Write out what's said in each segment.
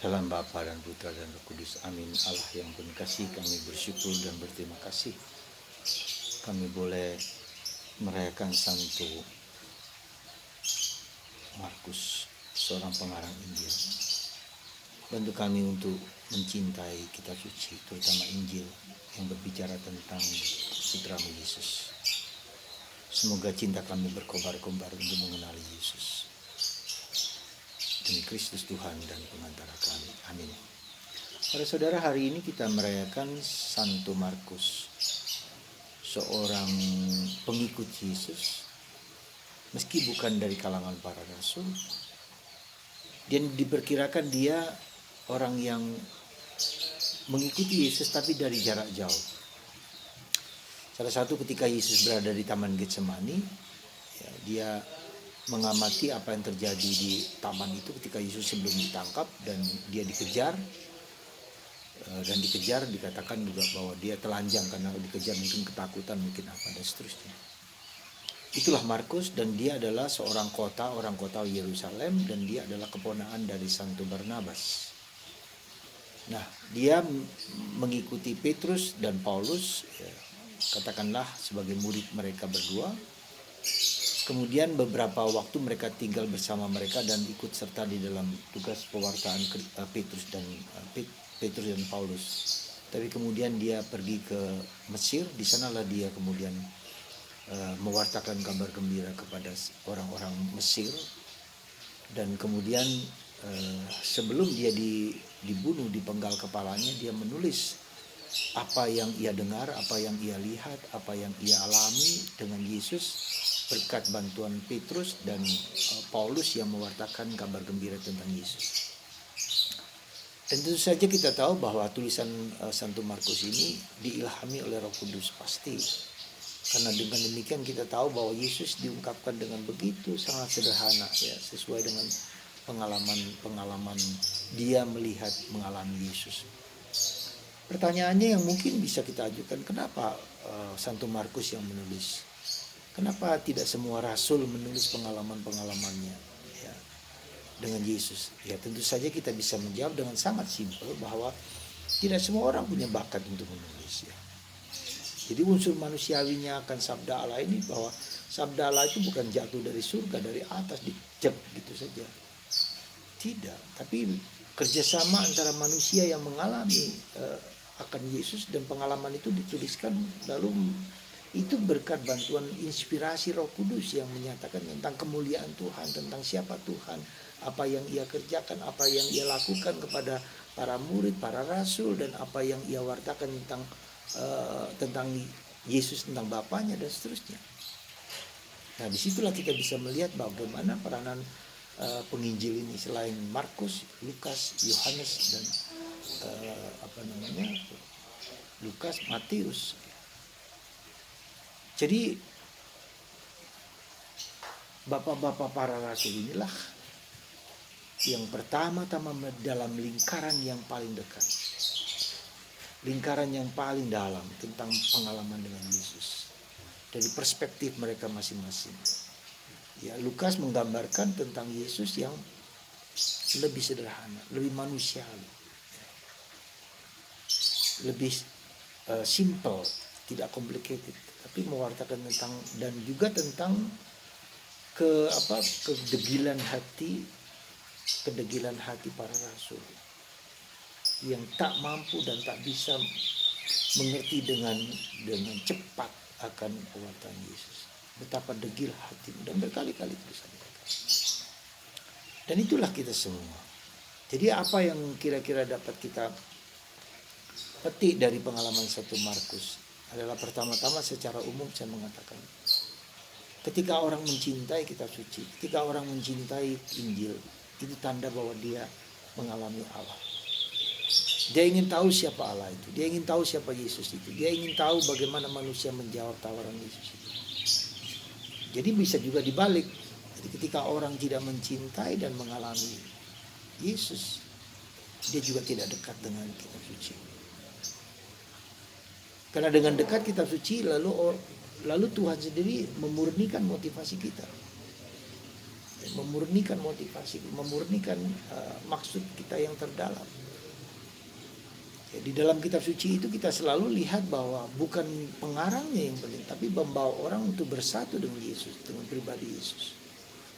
Dalam Bapa dan Putra dan Roh Kudus. Amin. Allah yang penuh kasih, kami bersyukur dan berterima kasih. Kami boleh merayakan Santo Markus, seorang pengarang Injil. Bantu kami untuk mencintai kitab suci, terutama Injil yang berbicara tentang Putramu Yesus. Semoga cinta kami berkobar-kobar untuk mengenali Yesus. Demi Kristus Tuhan dan pengantara kami. Amin. Para saudara, hari ini kita merayakan Santo Markus, seorang pengikut Yesus, meski bukan dari kalangan para rasul. Dan diperkirakan dia orang yang mengikuti Yesus tapi dari jarak jauh. Salah satu ketika Yesus berada di Taman Getsemani, dia mengamati apa yang terjadi di taman itu ketika Yesus sebelum ditangkap, dan dia dikejar. Dan dikejar, dikatakan juga bahwa dia telanjang karena dikejar, mungkin ketakutan, mungkin apa, dan seterusnya. Itulah Markus, dan dia adalah seorang orang kota Yerusalem, dan dia adalah keponaan dari Santo Barnabas. Nah, dia mengikuti Petrus dan Paulus, katakanlah sebagai murid mereka berdua. Kemudian beberapa waktu mereka tinggal bersama mereka dan ikut serta di dalam tugas pewartaan Petrus dan Paulus. Tapi kemudian dia pergi ke Mesir. Di sanalah dia kemudian mewartakan kabar gembira kepada orang-orang Mesir. Dan kemudian sebelum dia dibunuh, dipenggal kepalanya, dia menulis apa yang ia dengar, apa yang ia lihat, apa yang ia alami dengan Yesus berkat bantuan Petrus dan Paulus yang mewartakan kabar gembira tentang Yesus. Dan tentu saja kita tahu bahwa tulisan Santo Markus ini diilhami oleh Roh Kudus pasti. Karena dengan demikian kita tahu bahwa Yesus diungkapkan dengan begitu sangat sederhana, sesuai dengan pengalaman dia melihat mengalami Yesus. Pertanyaannya yang mungkin bisa kita ajukan, kenapa Santo Markus yang menulis? Kenapa tidak semua rasul menulis pengalaman-pengalamannya dengan Yesus? Ya, tentu saja kita bisa menjawab dengan sangat simpel bahwa tidak semua orang punya bakat untuk menulis. Jadi unsur manusiawinya akan sabda Allah ini, bahwa sabda Allah itu bukan jatuh dari surga, dari atas dicek gitu saja. Tidak, tapi kerjasama antara manusia yang mengalami akan Yesus, dan pengalaman itu dituliskan, lalu itu berkat bantuan inspirasi Roh Kudus yang menyatakan tentang kemuliaan Tuhan, tentang siapa Tuhan, apa yang ia kerjakan, apa yang ia lakukan kepada para murid, para rasul, dan apa yang ia wartakan tentang Yesus, tentang Bapaknya, dan seterusnya. Nah, disitulah kita bisa melihat bagaimana peranan penginjil ini selain Markus, Lukas, Yohanes, dan Lukas, Matius. Jadi bapak-bapak para rasul inilah yang pertama-tama dalam lingkaran yang paling dekat, lingkaran yang paling dalam tentang pengalaman dengan Yesus dari perspektif mereka masing-masing. Ya, Lukas menggambarkan tentang Yesus yang lebih sederhana, lebih manusiawi, lebih simple, tidak complicated, tapi mewartakan tentang, dan juga tentang kedegilan hati para rasul yang tak mampu dan tak bisa mengerti dengan cepat akan pewartaan Yesus. Betapa degil hatimu, dan berkali-kali tulisan mereka. Dan itulah kita semua. Jadi apa yang kira-kira dapat kita petik dari pengalaman Santo Markus adalah, pertama-tama secara umum saya mengatakan, ketika orang mencintai kitab suci, ketika orang mencintai Injil, itu tanda bahwa dia mengalami Allah. Dia ingin tahu siapa Allah itu, dia ingin tahu siapa Yesus itu, dia ingin tahu bagaimana manusia menjawab tawaran Yesus itu. Jadi bisa juga dibalik. Jadi ketika orang tidak mencintai dan mengalami Yesus, dia juga tidak dekat dengan kitab suci. Karena dengan dekat kitab suci, lalu Tuhan sendiri memurnikan motivasi kita. memurnikan motivasi, memurnikan maksud kita yang terdalam. Di dalam kitab suci itu kita selalu lihat bahwa bukan pengarangnya yang penting, tapi membawa orang untuk bersatu dengan Yesus, dengan pribadi Yesus.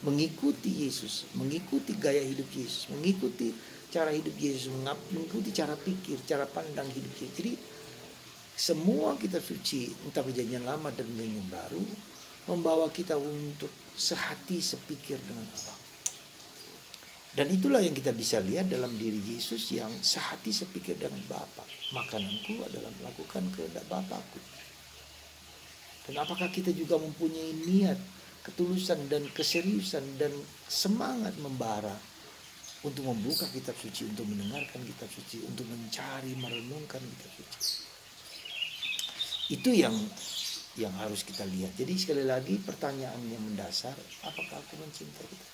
Mengikuti Yesus, mengikuti gaya hidup Yesus, mengikuti cara hidup Yesus, mengikuti cara pikir, cara pandang hidup Yesus. Jadi semua kitab suci, entah perjanjian lama dan perjanjian baru, membawa kita untuk sehati sepikir dengan Allah. Dan itulah yang kita bisa lihat dalam diri Yesus yang sehati sepikir dengan Bapa. Makananku adalah melakukan kehendak Bapakku. Dan apakah kita juga mempunyai niat, ketulusan dan keseriusan dan semangat membara untuk membuka kitab suci, untuk mendengarkan kitab suci, untuk mencari, merenungkan kitab suci. Itu yang harus kita lihat. Jadi sekali lagi pertanyaan yang mendasar, apakah aku mencintai kitab suci?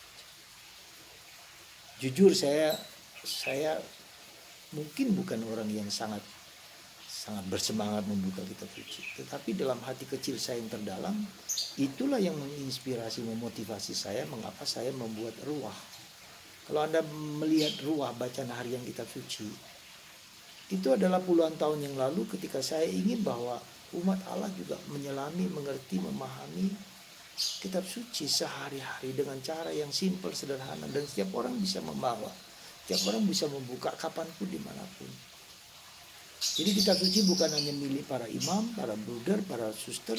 Jujur saya mungkin bukan orang yang sangat bersemangat membuka kitab suci, tetapi dalam hati kecil saya yang terdalam, itulah yang menginspirasi, memotivasi saya mengapa saya membuat ruah. Kalau Anda melihat ruah bacaan harian kitab suci, itu adalah puluhan tahun yang lalu ketika saya ingin bahwa umat Allah juga menyelami, mengerti, memahami kitab suci sehari-hari dengan cara yang simpel, sederhana, dan setiap orang bisa membawa, setiap orang bisa membuka kapanpun, dimanapun. Jadi kitab suci bukan hanya milik para imam, para bruder, para suster,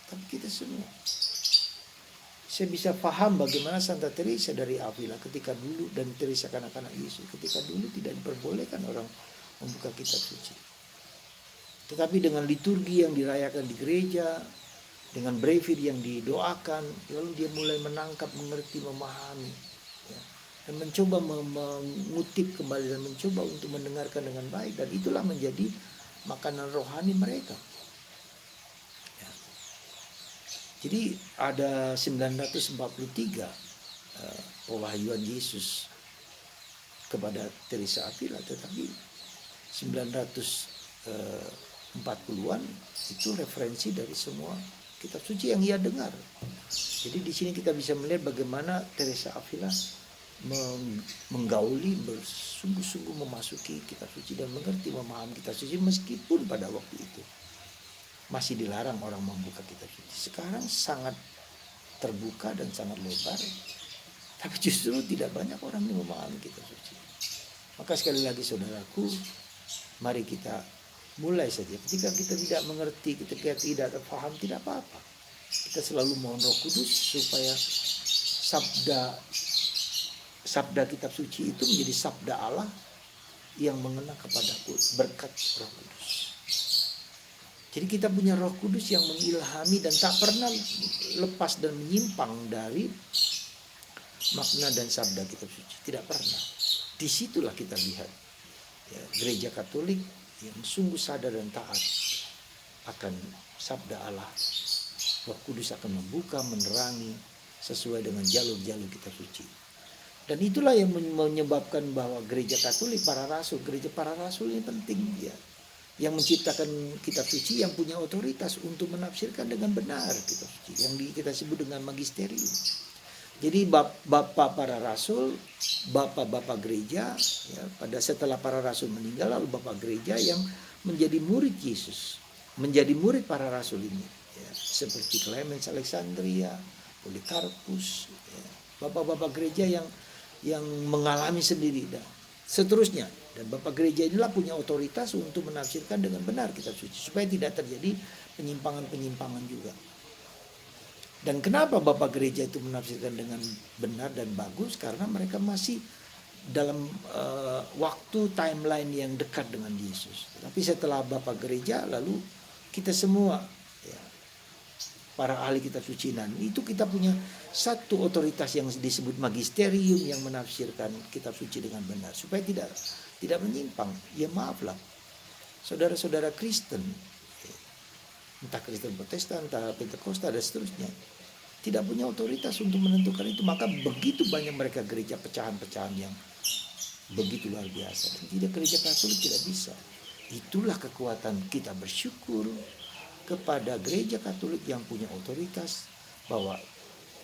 tapi kita semua. Saya bisa paham bagaimana Santa Teresa dari Avila ketika dulu, dan Teresa kanak-kanak Yesus ketika dulu tidak diperbolehkan orang membuka kitab suci. Tetapi dengan liturgi yang dirayakan di gereja, dengan brevir yang didoakan, lalu dia mulai menangkap, mengerti, memahami, ya, dan mencoba mengutip kembali dan mencoba untuk mendengarkan dengan baik, dan itulah menjadi makanan rohani mereka. Ya. Jadi ada 943 pewahyuan Yesus kepada Teresa Avila, tetapi 940-an itu referensi dari semua kitab suci yang ia dengar. Jadi di sini kita bisa melihat bagaimana Teresa Avila menggauli, bersungguh-sungguh memasuki kitab suci dan mengerti, memahami kitab suci, meskipun pada waktu itu masih dilarang orang membuka kitab suci. Sekarang sangat terbuka dan sangat lebar, tapi justru tidak banyak orang yang memahami kitab suci. Maka sekali lagi saudaraku, mari kita mulai saja. Ketika kita tidak mengerti, ketika tidak paham, tidak apa-apa. Kita selalu mohon Roh Kudus supaya sabda kitab suci itu menjadi sabda Allah yang mengena kepadaku berkat Roh Kudus. Jadi kita punya Roh Kudus yang mengilhami dan tak pernah lepas dan menyimpang dari makna dan sabda kitab suci. Tidak pernah. Disitulah kita lihat ya, gereja Katolik yang sungguh sadar dan taat akan sabda Allah. Roh Kudus akan membuka, menerangi sesuai dengan jalur-jalur kitab suci. Dan itulah yang menyebabkan bahwa gereja Katolik, gereja para rasul ini penting ya, yang menciptakan kitab suci, yang punya otoritas untuk menafsirkan dengan benar kitab suci, yang kita sebut dengan magisterium. Jadi bapak para rasul, bapak gereja, ya, pada setelah para rasul meninggal, lalu bapak gereja yang menjadi murid Yesus, menjadi murid para rasul ini, ya, seperti Clemens Alexandria, Polikarpus, ya, bapak-bapak gereja yang mengalami sendiri dan seterusnya. Dan bapak gereja inilah punya otoritas untuk menafsirkan dengan benar kitab suci supaya tidak terjadi penyimpangan-penyimpangan juga. Dan kenapa bapak gereja itu menafsirkan dengan benar dan bagus? Karena mereka masih dalam waktu timeline yang dekat dengan Yesus. Tapi setelah bapak gereja, lalu kita semua ya, para ahli kitab suci, dan itu kita punya satu otoritas yang disebut magisterium yang menafsirkan kitab suci dengan benar supaya tidak menyimpang. Ya maaflah saudara-saudara Kristen, entah Kristen Protestan, entah Pentakosta dan seterusnya, tidak punya otoritas untuk menentukan itu. Maka begitu banyak mereka gereja pecahan-pecahan yang begitu luar biasa. Dan tidak, gereja Katolik tidak bisa. Itulah kekuatan kita bersyukur kepada gereja Katolik yang punya otoritas, bahwa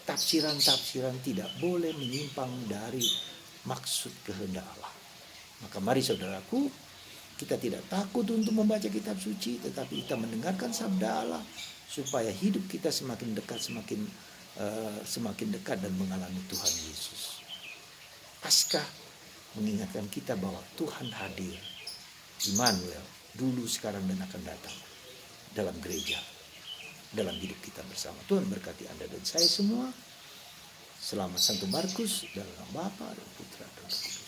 tafsiran-tafsiran tidak boleh menyimpang dari maksud kehendak Allah. Maka mari saudaraku, kita tidak takut untuk membaca kitab suci, tetapi kita mendengarkan sabda Allah supaya hidup kita semakin dekat, semakin dekat dan mengalami Tuhan Yesus. Paskah mengingatkan kita bahwa Tuhan hadir, Immanuel, dulu, sekarang, dan akan datang dalam gereja, dalam hidup kita bersama. Tuhan berkati Anda dan saya semua. Selamat Santo Markus, dalam nama Bapa dan Putra dan Roh Kudus.